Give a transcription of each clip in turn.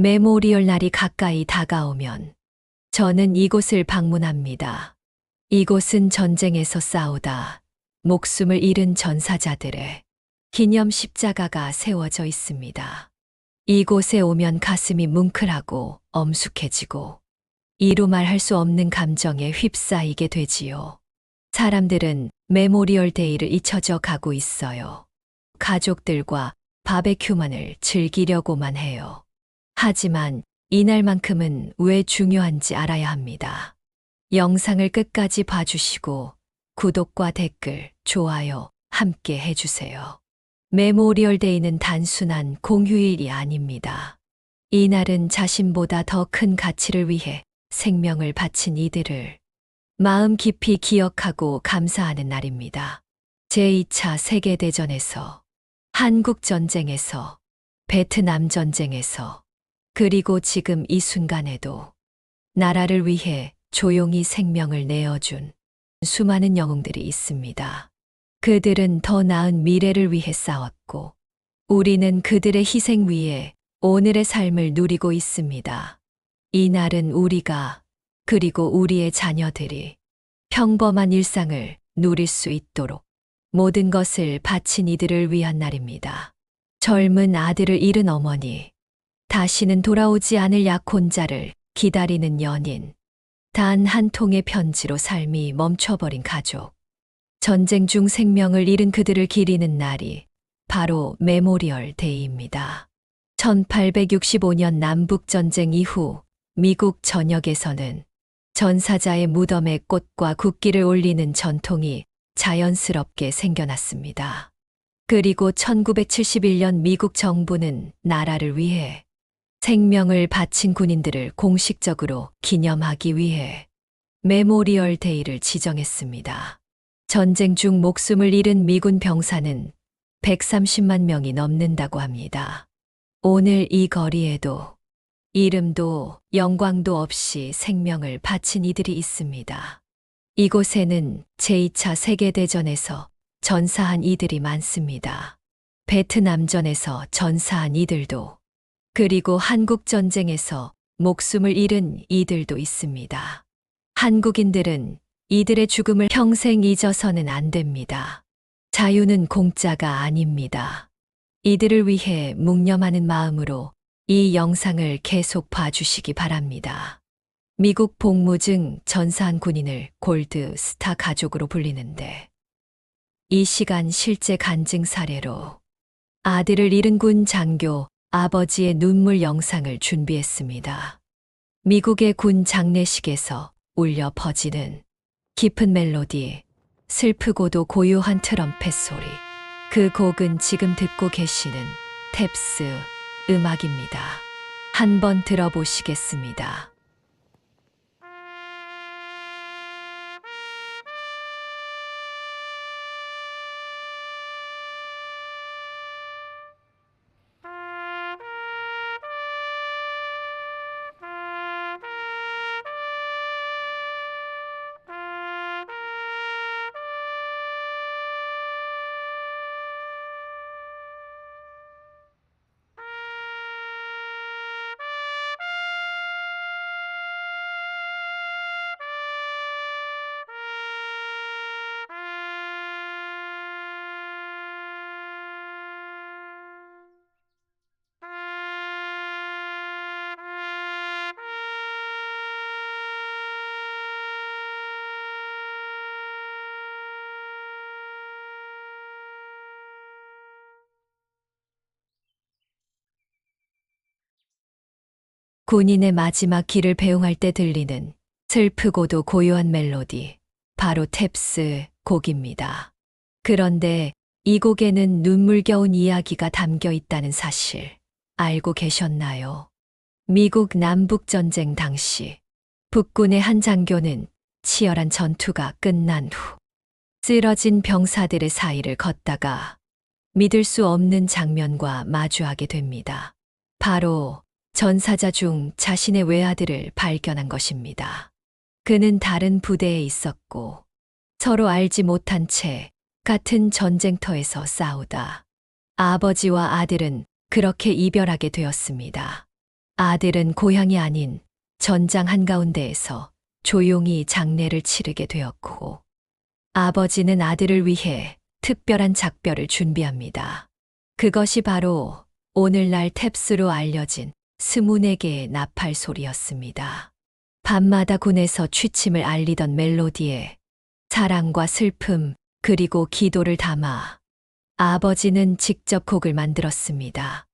메모리얼 날이 가까이 다가오면 저는 이곳을 방문합니다. 이곳은 전쟁에서 싸우다 목숨을 잃은 전사자들의 기념 십자가가 세워져 있습니다. 이곳에 오면 가슴이 뭉클하고 엄숙해지고 이루 말할 수 없는 감정에 휩싸이게 되지요. 사람들은 메모리얼 데이를 잊혀져 가고 있어요. 가족들과 바베큐만을 즐기려고만 해요. 하지만 이날만큼은 왜 중요한지 알아야 합니다. 영상을 끝까지 봐주시고 구독과 댓글, 좋아요 함께 해주세요. 메모리얼 데이는 단순한 공휴일이 아닙니다. 이날은 자신보다 더 큰 가치를 위해 생명을 바친 이들을 마음 깊이 기억하고 감사하는 날입니다. 제2차 세계대전에서, 한국전쟁에서, 베트남전쟁에서, 그리고 지금 이 순간에도 나라를 위해 조용히 생명을 내어준 수많은 영웅들이 있습니다. 그들은 더 나은 미래를 위해 싸웠고, 우리는 그들의 희생 위에 오늘의 삶을 누리고 있습니다. 이 날은 우리가, 그리고 우리의 자녀들이 평범한 일상을 누릴 수 있도록 모든 것을 바친 이들을 위한 날입니다. 젊은 아들을 잃은 어머니, 다시는 돌아오지 않을 약혼자를 기다리는 연인, 단 한 통의 편지로 삶이 멈춰버린 가족, 전쟁 중 생명을 잃은 그들을 기리는 날이 바로 메모리얼 데이입니다. 1865년 남북전쟁 이후 미국 전역에서는 전사자의 무덤에 꽃과 국기를 올리는 전통이 자연스럽게 생겨났습니다. 그리고 1971년 미국 정부는 나라를 위해 생명을 바친 군인들을 공식적으로 기념하기 위해 메모리얼 데이를 지정했습니다. 전쟁 중 목숨을 잃은 미군 병사는 130만 명이 넘는다고 합니다. 오늘 이 거리에도 이름도 영광도 없이 생명을 바친 이들이 있습니다. 이곳에는 제2차 세계대전에서 전사한 이들이 많습니다. 베트남전에서 전사한 이들도, 그리고 한국전쟁에서 목숨을 잃은 이들도 있습니다. 한국인들은 이들의 죽음을 평생 잊어서는 안 됩니다. 자유는 공짜가 아닙니다. 이들을 위해 묵념하는 마음으로 이 영상을 계속 봐주시기 바랍니다. 미국 복무 중 전사한 군인을 골드 스타 가족으로 불리는데, 이 시간 실제 간증 사례로 아들을 잃은 군 장교 아버지의 눈물 영상을 준비했습니다. 미국의 군 장례식에서 울려 퍼지는 깊은 멜로디, 슬프고도 고요한 트럼펫 소리. 그 곡은 지금 듣고 계시는 탭스 음악입니다. 한번 들어보시겠습니다. 군인의 마지막 길을 배웅할 때 들리는 슬프고도 고요한 멜로디, 바로 탭스 곡입니다. 그런데 이 곡에는 눈물겨운 이야기가 담겨 있다는 사실 알고 계셨나요? 미국 남북전쟁 당시 북군의 한 장교는 치열한 전투가 끝난 후 쓰러진 병사들의 사이를 걷다가 믿을 수 없는 장면과 마주하게 됩니다. 바로 전사자 중 자신의 외아들을 발견한 것입니다. 그는 다른 부대에 있었고 서로 알지 못한 채 같은 전쟁터에서 싸우다 아버지와 아들은 그렇게 이별하게 되었습니다. 아들은 고향이 아닌 전장 한가운데에서 조용히 장례를 치르게 되었고, 아버지는 아들을 위해 특별한 작별을 준비합니다. 그것이 바로 오늘날 탭스로 알려진 24개의 나팔 소리였습니다. 밤마다 군에서 취침을 알리던 멜로디에 사랑과 슬픔 그리고 기도를 담아 아버지는 직접 곡을 만들었습니다.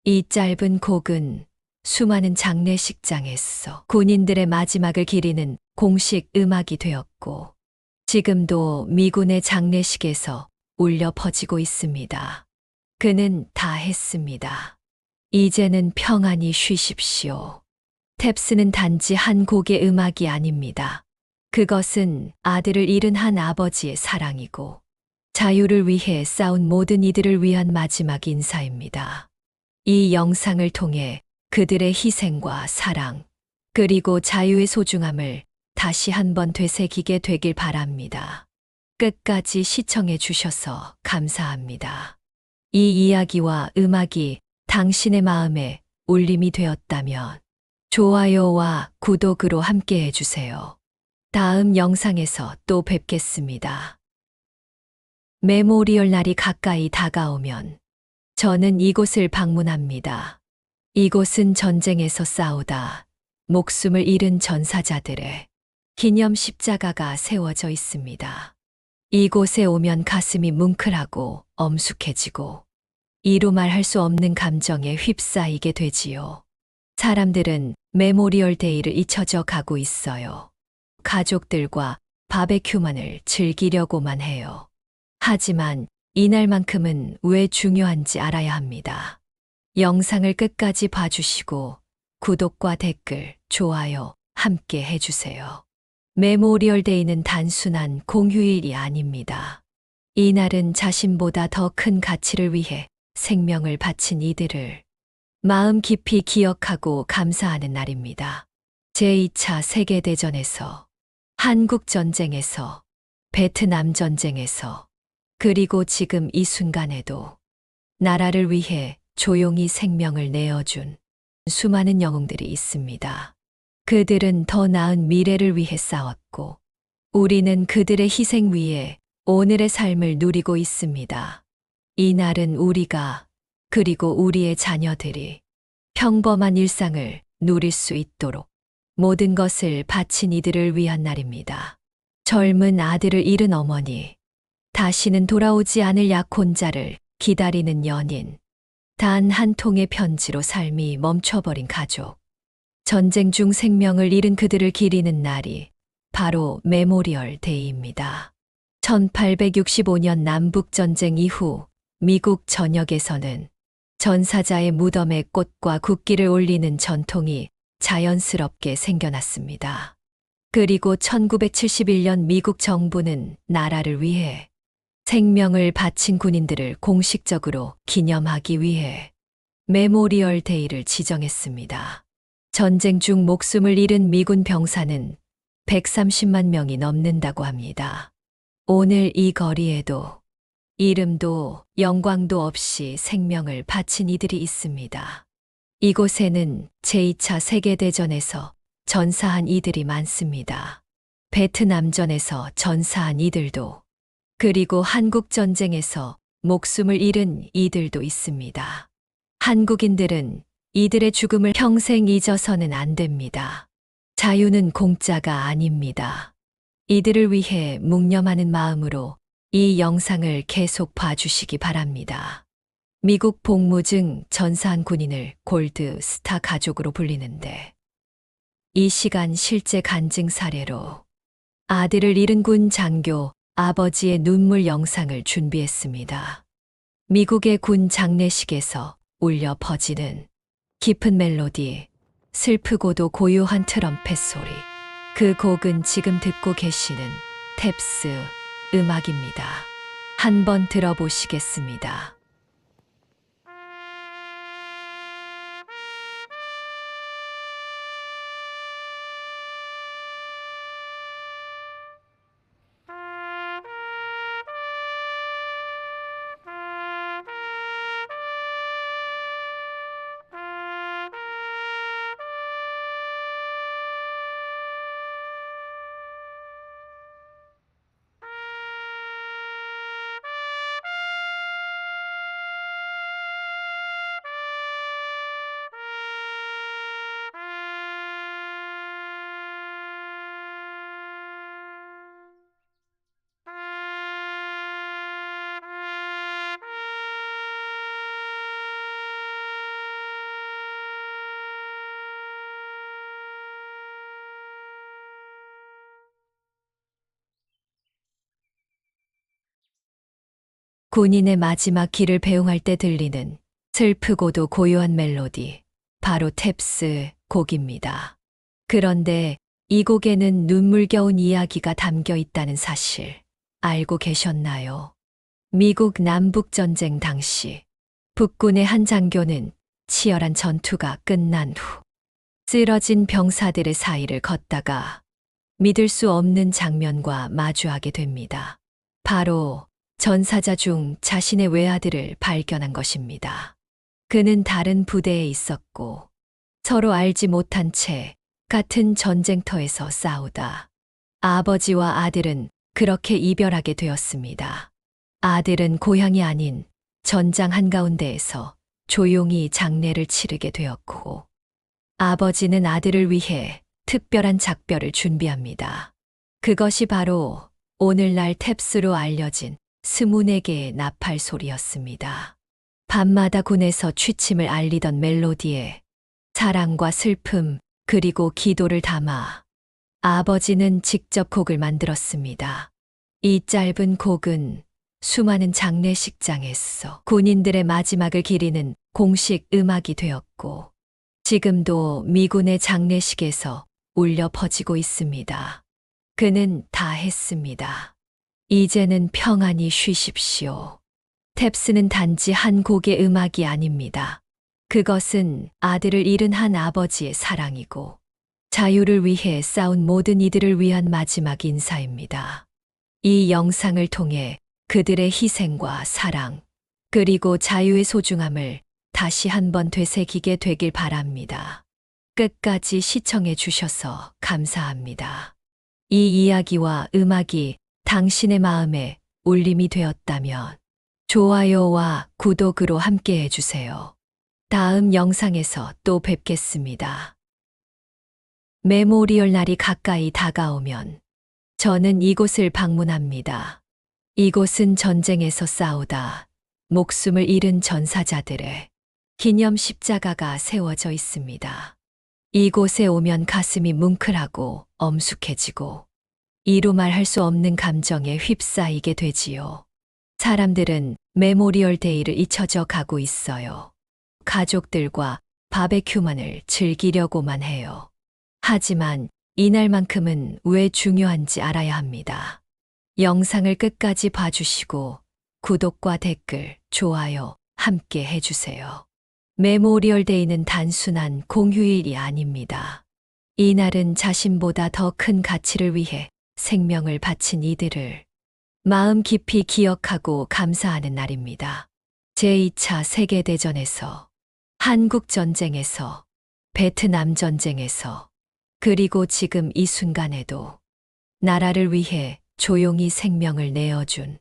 이 짧은 곡은 수많은 장례식장에서 군인들의 마지막을 기리는 공식 음악이 되었고, 지금도 미군의 장례식에서 울려 퍼지고 있습니다. 그는 다 했습니다. 이제는 평안히 쉬십시오. 탭스는 단지 한 곡의 음악이 아닙니다. 그것은 아들을 잃은 한 아버지의 사랑이고, 자유를 위해 싸운 모든 이들을 위한 마지막 인사입니다. 이 영상을 통해 그들의 희생과 사랑, 그리고 자유의 소중함을 다시 한번 되새기게 되길 바랍니다. 끝까지 시청해 주셔서 감사합니다. 이 이야기와 음악이 당신의 마음에 울림이 되었다면 좋아요와 구독으로 함께 해주세요. 다음 영상에서 또 뵙겠습니다. 메모리얼 날이 가까이 다가오면 저는 이곳을 방문합니다. 이곳은 전쟁에서 싸우다 목숨을 잃은 전사자들의 기념 십자가가 세워져 있습니다. 이곳에 오면 가슴이 뭉클하고 엄숙해지고 이루 말할 수 없는 감정에 휩싸이게 되지요. 사람들은 메모리얼 데이를 잊혀져 가고 있어요. 가족들과 바베큐만을 즐기려고만 해요. 하지만 이날만큼은 왜 중요한지 알아야 합니다. 영상을 끝까지 봐주시고 구독과 댓글, 좋아요 함께 해주세요. 메모리얼 데이는 단순한 공휴일이 아닙니다. 이날은 자신보다 더 큰 가치를 위해 생명을 바친 이들을 마음 깊이 기억하고 감사하는 날입니다. 제2차 세계대전에서, 한국전쟁에서, 베트남 전쟁에서, 그리고 지금 이 순간에도 나라를 위해 조용히 생명을 내어준 수많은 영웅들이 있습니다. 그들은 더 나은 미래를 위해 싸웠고, 우리는 그들의 희생 위에 오늘의 삶을 누리고 있습니다. 이 날은 우리가, 그리고 우리의 자녀들이 평범한 일상을 누릴 수 있도록 모든 것을 바친 이들을 위한 날입니다. 젊은 아들을 잃은 어머니, 다시는 돌아오지 않을 약혼자를 기다리는 연인, 단 한 통의 편지로 삶이 멈춰버린 가족, 전쟁 중 생명을 잃은 그들을 기리는 날이 바로 메모리얼 데이입니다. 1865년 남북전쟁 이후 미국 전역에서는 전사자의 무덤에 꽃과 국기를 올리는 전통이 자연스럽게 생겨났습니다. 그리고 1971년 미국 정부는 나라를 위해 생명을 바친 군인들을 공식적으로 기념하기 위해 메모리얼 데이를 지정했습니다. 전쟁 중 목숨을 잃은 미군 병사는 130만 명이 넘는다고 합니다. 오늘 이 거리에도 이름도 영광도 없이 생명을 바친 이들이 있습니다. 이곳에는 제2차 세계대전에서 전사한 이들이 많습니다. 베트남전에서 전사한 이들도, 그리고 한국전쟁에서 목숨을 잃은 이들도 있습니다. 한국인들은 이들의 죽음을 평생 잊어서는 안 됩니다. 자유는 공짜가 아닙니다. 이들을 위해 묵념하는 마음으로 이 영상을 계속 봐주시기 바랍니다. 미국 복무증 전사한 군인을 골드 스타 가족으로 불리는데, 이 시간 실제 간증 사례로 아들을 잃은 군 장교 아버지의 눈물 영상을 준비했습니다. 미국의 군 장례식에서 울려 퍼지는 깊은 멜로디, 슬프고도 고요한 트럼펫 소리. 그 곡은 지금 듣고 계시는 탭스 음악입니다. 한번 들어보시겠습니다. 군인의 마지막 길을 배웅할 때 들리는 슬프고도 고요한 멜로디, 바로 탭스 곡입니다. 그런데 이 곡에는 눈물겨운 이야기가 담겨 있다는 사실 알고 계셨나요? 미국 남북전쟁 당시 북군의 한 장교는 치열한 전투가 끝난 후 쓰러진 병사들의 사이를 걷다가 믿을 수 없는 장면과 마주하게 됩니다. 바로 전사자 중 자신의 외아들을 발견한 것입니다. 그는 다른 부대에 있었고 서로 알지 못한 채 같은 전쟁터에서 싸우다 아버지와 아들은 그렇게 이별하게 되었습니다. 아들은 고향이 아닌 전장 한가운데에서 조용히 장례를 치르게 되었고 아버지는 아들을 위해 특별한 작별을 준비합니다. 그것이 바로 오늘날 탭스로 알려진 24개의 나팔 소리였습니다. 밤마다 군에서 취침을 알리던 멜로디에 사랑과 슬픔 그리고 기도를 담아 아버지는 직접 곡을 만들었습니다. 이 짧은 곡은 수많은 장례식장에서 군인들의 마지막을 기리는 공식 음악이 되었고 지금도 미군의 장례식에서 울려 퍼지고 있습니다. 그는 다 했습니다. 이제는 평안히 쉬십시오. 탭스는 단지 한 곡의 음악이 아닙니다. 그것은 아들을 잃은 한 아버지의 사랑이고 자유를 위해 싸운 모든 이들을 위한 마지막 인사입니다. 이 영상을 통해 그들의 희생과 사랑, 그리고 자유의 소중함을 다시 한번 되새기게 되길 바랍니다. 끝까지 시청해 주셔서 감사합니다. 이 이야기와 음악이 당신의 마음에 울림이 되었다면 좋아요와 구독으로 함께 해주세요. 다음 영상에서 또 뵙겠습니다. 메모리얼 날이 가까이 다가오면 저는 이곳을 방문합니다. 이곳은 전쟁에서 싸우다 목숨을 잃은 전사자들의 기념 십자가가 세워져 있습니다. 이곳에 오면 가슴이 뭉클하고 엄숙해지고 이루 말할 수 없는 감정에 휩싸이게 되지요. 사람들은 메모리얼 데이를 잊혀져 가고 있어요. 가족들과 바베큐만을 즐기려고만 해요. 하지만 이날만큼은 왜 중요한지 알아야 합니다. 영상을 끝까지 봐주시고 구독과 댓글, 좋아요 함께 해주세요. 메모리얼 데이는 단순한 공휴일이 아닙니다. 이날은 자신보다 더 큰 가치를 위해 생명을 바친 이들을 마음 깊이 기억하고 감사하는 날입니다. 제2차 세계대전에서, 한국전쟁에서, 베트남 전쟁에서, 그리고 지금 이 순간에도 나라를 위해 조용히 생명을 내어준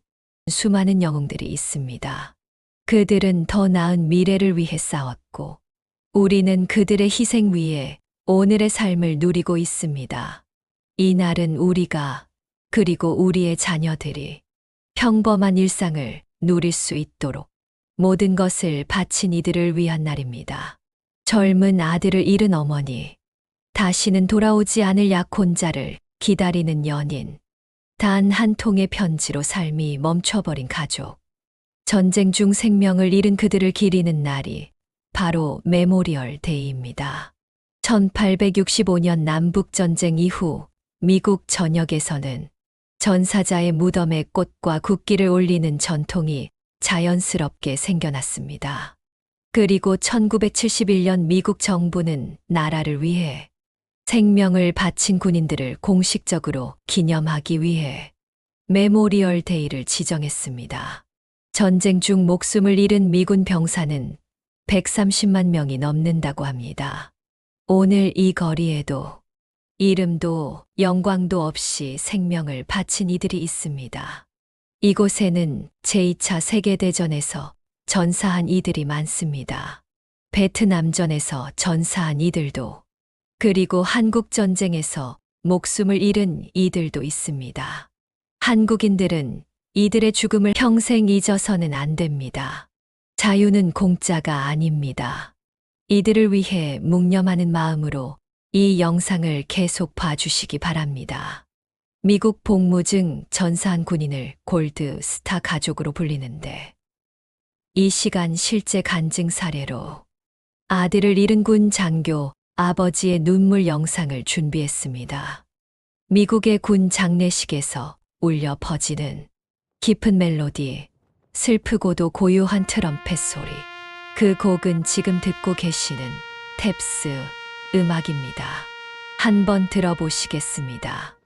수많은 영웅들이 있습니다. 그들은 더 나은 미래를 위해 싸웠고, 우리는 그들의 희생 위에 오늘의 삶을 누리고 있습니다. 이 날은 우리가, 그리고 우리의 자녀들이 평범한 일상을 누릴 수 있도록 모든 것을 바친 이들을 위한 날입니다. 젊은 아들을 잃은 어머니, 다시는 돌아오지 않을 약혼자를 기다리는 연인, 단 한 통의 편지로 삶이 멈춰버린 가족, 전쟁 중 생명을 잃은 그들을 기리는 날이 바로 메모리얼 데이입니다. 1865년 남북전쟁 이후 미국 전역에서는 전사자의 무덤에 꽃과 국기를 올리는 전통이 자연스럽게 생겨났습니다. 그리고 1971년 미국 정부는 나라를 위해 생명을 바친 군인들을 공식적으로 기념하기 위해 메모리얼 데이를 지정했습니다. 전쟁 중 목숨을 잃은 미군 병사는 130만 명이 넘는다고 합니다. 오늘 이 거리에도 이름도 영광도 없이 생명을 바친 이들이 있습니다. 이곳에는 제2차 세계대전에서 전사한 이들이 많습니다. 베트남전에서 전사한 이들도, 그리고 한국전쟁에서 목숨을 잃은 이들도 있습니다. 한국인들은 이들의 죽음을 평생 잊어서는 안 됩니다. 자유는 공짜가 아닙니다. 이들을 위해 묵념하는 마음으로 이 영상을 계속 봐주시기 바랍니다. 미국 복무증 전사한 군인을 골드 스타 가족으로 불리는데 이 시간 실제 간증 사례로 아들을 잃은 군 장교 아버지의 눈물 영상을 준비했습니다. 미국의 군 장례식에서 울려 퍼지는 깊은 멜로디, 슬프고도 고요한 트럼펫 소리. 그 곡은 지금 듣고 계시는 탭스 음악입니다. 한번 들어보시겠습니다.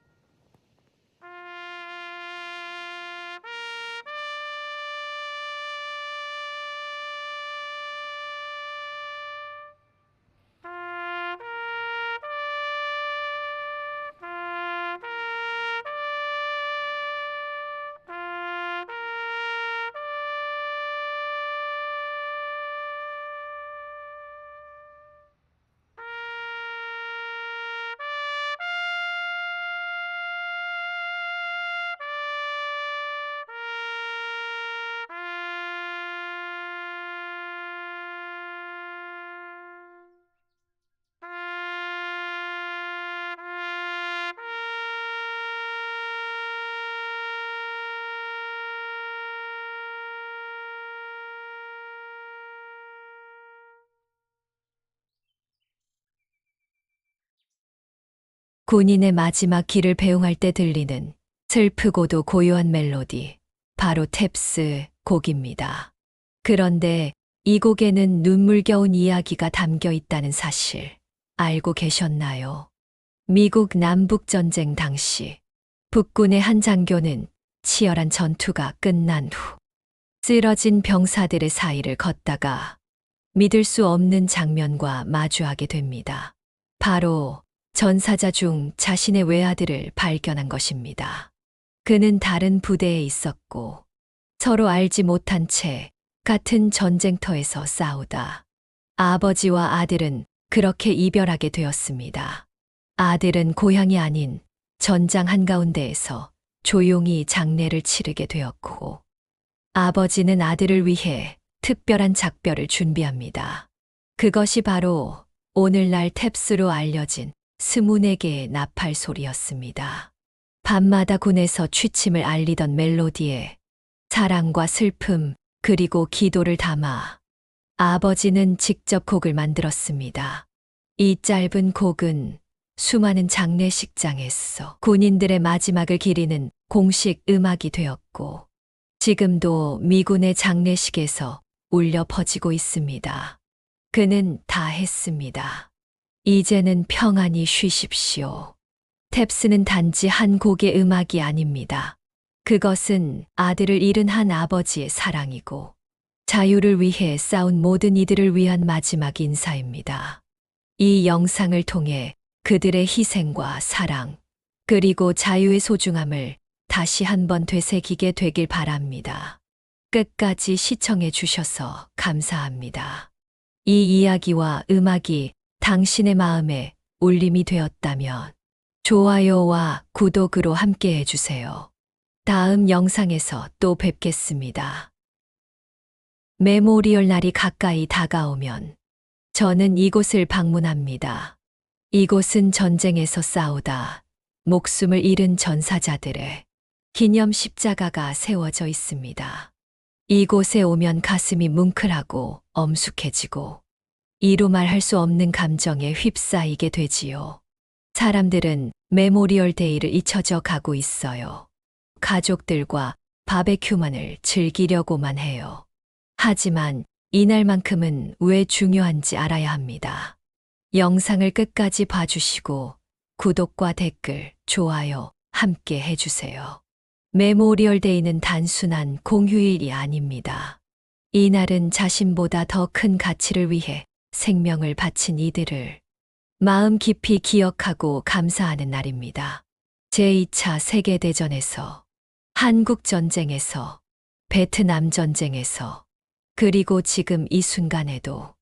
군인의 마지막 길을 배웅할 때 들리는 슬프고도 고요한 멜로디, 바로 탭스 곡입니다. 그런데 이 곡에는 눈물겨운 이야기가 담겨 있다는 사실 알고 계셨나요? 미국 남북전쟁 당시 북군의 한 장교는 치열한 전투가 끝난 후 쓰러진 병사들의 사이를 걷다가 믿을 수 없는 장면과 마주하게 됩니다. 바로 전사자 중 자신의 외아들을 발견한 것입니다. 그는 다른 부대에 있었고 서로 알지 못한 채 같은 전쟁터에서 싸우다 아버지와 아들은 그렇게 이별하게 되었습니다. 아들은 고향이 아닌 전장 한가운데에서 조용히 장례를 치르게 되었고 아버지는 아들을 위해 특별한 작별을 준비합니다. 그것이 바로 오늘날 탭스로 알려진 24개의 나팔 소리였습니다. 밤마다 군에서 취침을 알리던 멜로디에 사랑과 슬픔 그리고 기도를 담아 아버지는 직접 곡을 만들었습니다. 이 짧은 곡은 수많은 장례식장에서 군인들의 마지막을 기리는 공식 음악이 되었고 지금도 미군의 장례식에서 울려 퍼지고 있습니다. 그는 다 했습니다. 이제는 평안히 쉬십시오. 탭스는 단지 한 곡의 음악이 아닙니다. 그것은 아들을 잃은 한 아버지의 사랑이고 자유를 위해 싸운 모든 이들을 위한 마지막 인사입니다. 이 영상을 통해 그들의 희생과 사랑, 그리고 자유의 소중함을 다시 한번 되새기게 되길 바랍니다. 끝까지 시청해 주셔서 감사합니다. 이 이야기와 음악이 당신의 마음에 울림이 되었다면 좋아요와 구독으로 함께 해주세요. 다음 영상에서 또 뵙겠습니다. 메모리얼 날이 가까이 다가오면 저는 이곳을 방문합니다. 이곳은 전쟁에서 싸우다 목숨을 잃은 전사자들의 기념 십자가가 세워져 있습니다. 이곳에 오면 가슴이 뭉클하고 엄숙해지고 이루 말할 수 없는 감정에 휩싸이게 되지요. 사람들은 메모리얼 데이를 잊혀져 가고 있어요. 가족들과 바베큐만을 즐기려고만 해요. 하지만 이날만큼은 왜 중요한지 알아야 합니다. 영상을 끝까지 봐주시고 구독과 댓글, 좋아요 함께 해주세요. 메모리얼 데이는 단순한 공휴일이 아닙니다. 이날은 자신보다 더 큰 가치를 위해 생명을 바친 이들을 마음 깊이 기억하고 감사하는 날입니다. 제2차 세계대전에서, 한국전쟁에서, 베트남전쟁에서, 그리고 지금 이 순간에도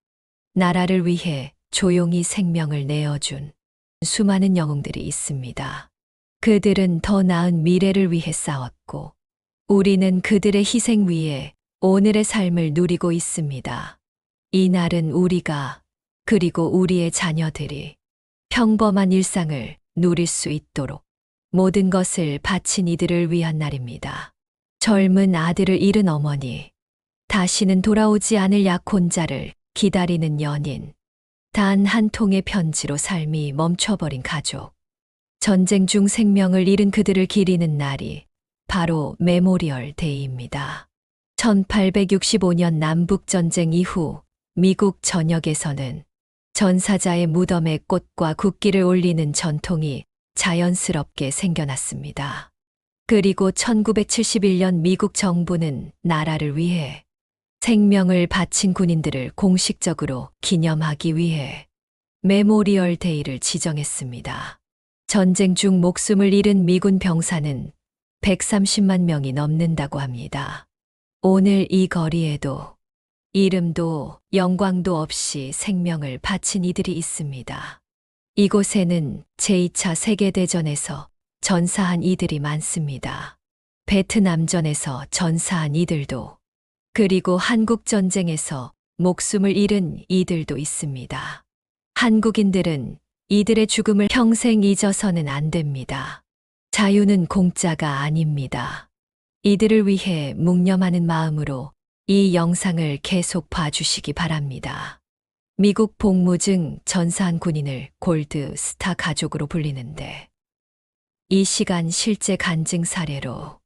나라를 위해 조용히 생명을 내어준 수많은 영웅들이 있습니다. 그들은 더 나은 미래를 위해 싸웠고, 우리는 그들의 희생 위에 오늘의 삶을 누리고 있습니다. 이 날은 우리가, 그리고 우리의 자녀들이 평범한 일상을 누릴 수 있도록 모든 것을 바친 이들을 위한 날입니다. 젊은 아들을 잃은 어머니, 다시는 돌아오지 않을 약혼자를 기다리는 연인, 단 한 통의 편지로 삶이 멈춰버린 가족, 전쟁 중 생명을 잃은 그들을 기리는 날이 바로 메모리얼 데이입니다. 1865년 남북전쟁 이후 미국 전역에서는 전사자의 무덤에 꽃과 국기를 올리는 전통이 자연스럽게 생겨났습니다. 그리고 1971년 미국 정부는 나라를 위해 생명을 바친 군인들을 공식적으로 기념하기 위해 메모리얼 데이를 지정했습니다. 전쟁 중 목숨을 잃은 미군 병사는 130만 명이 넘는다고 합니다. 오늘 이 거리에도 이름도 영광도 없이 생명을 바친 이들이 있습니다. 이곳에는 제2차 세계대전에서 전사한 이들이 많습니다. 베트남전에서 전사한 이들도, 그리고 한국전쟁에서 목숨을 잃은 이들도 있습니다. 한국인들은 이들의 죽음을 평생 잊어서는 안 됩니다. 자유는 공짜가 아닙니다. 이들을 위해 묵념하는 마음으로 이 영상을 계속 봐주시기 바랍니다. 미국 복무 중 전사한 군인을 골드 스타 가족으로 불리는데, 이 시간 실제 간증 사례로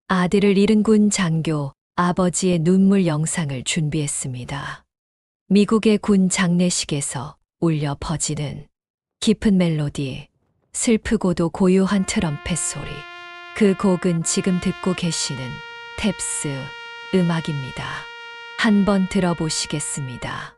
아들을 잃은 군 장교 아버지의 눈물 영상을 준비했습니다. 미국의 군 장례식에서 울려 퍼지는 깊은 멜로디, 슬프고도 고요한 트럼펫 소리. 그 곡은 지금 듣고 계시는 탭스 음악입니다. 한번 들어보시겠습니다.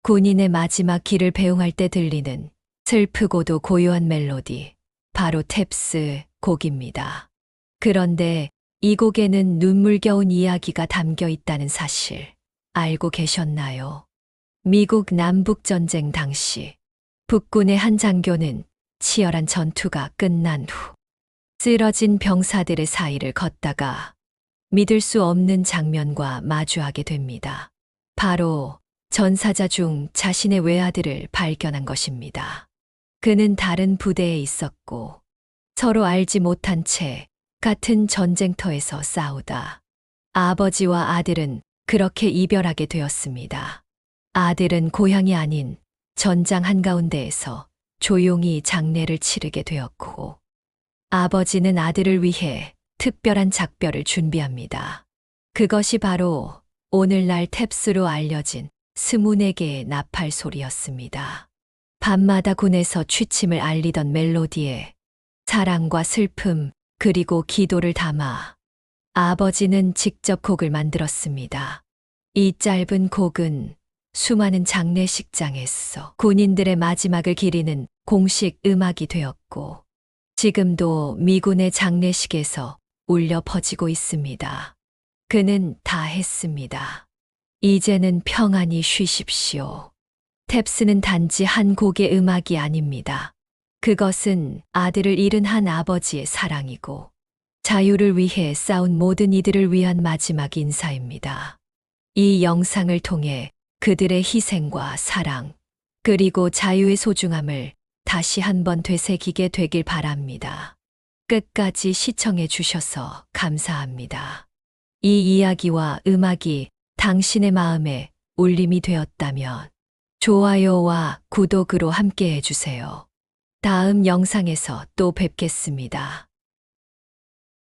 군인의 마지막 길을 배웅할 때 들리는 슬프고도 고요한 멜로디, 바로 탭스 곡입니다. 그런데 이 곡에는 눈물겨운 이야기가 담겨 있다는 사실 알고 계셨나요? 미국 남북전쟁 당시 북군의 한 장교는 치열한 전투가 끝난 후 쓰러진 병사들의 사이를 걷다가 믿을 수 없는 장면과 마주하게 됩니다. 바로 전사자 중 자신의 외아들을 발견한 것입니다. 그는 다른 부대에 있었고 서로 알지 못한 채 같은 전쟁터에서 싸우다 아버지와 아들은 그렇게 이별하게 되었습니다. 아들은 고향이 아닌 전장 한가운데에서 조용히 장례를 치르게 되었고, 아버지는 아들을 위해 특별한 작별을 준비합니다. 그것이 바로 오늘날 탭스로 알려진 24개의 나팔 소리였습니다. 밤마다 군에서 취침을 알리던 멜로디에 사랑과 슬픔 그리고 기도를 담아 아버지는 직접 곡을 만들었습니다. 이 짧은 곡은 수많은 장례식장에서 군인들의 마지막을 기리는 공식 음악이 되었고, 지금도 미군의 장례식에서 울려 퍼지고 있습니다. 그는 다 했습니다. 이제는 평안히 쉬십시오. 탭스는 단지 한 곡의 음악이 아닙니다. 그것은 아들을 잃은 한 아버지의 사랑이고, 자유를 위해 싸운 모든 이들을 위한 마지막 인사입니다. 이 영상을 통해 그들의 희생과 사랑, 그리고 자유의 소중함을 다시 한번 되새기게 되길 바랍니다. 끝까지 시청해 주셔서 감사합니다. 이 이야기와 음악이 당신의 마음에 울림이 되었다면 좋아요와 구독으로 함께 해주세요. 다음 영상에서 또 뵙겠습니다.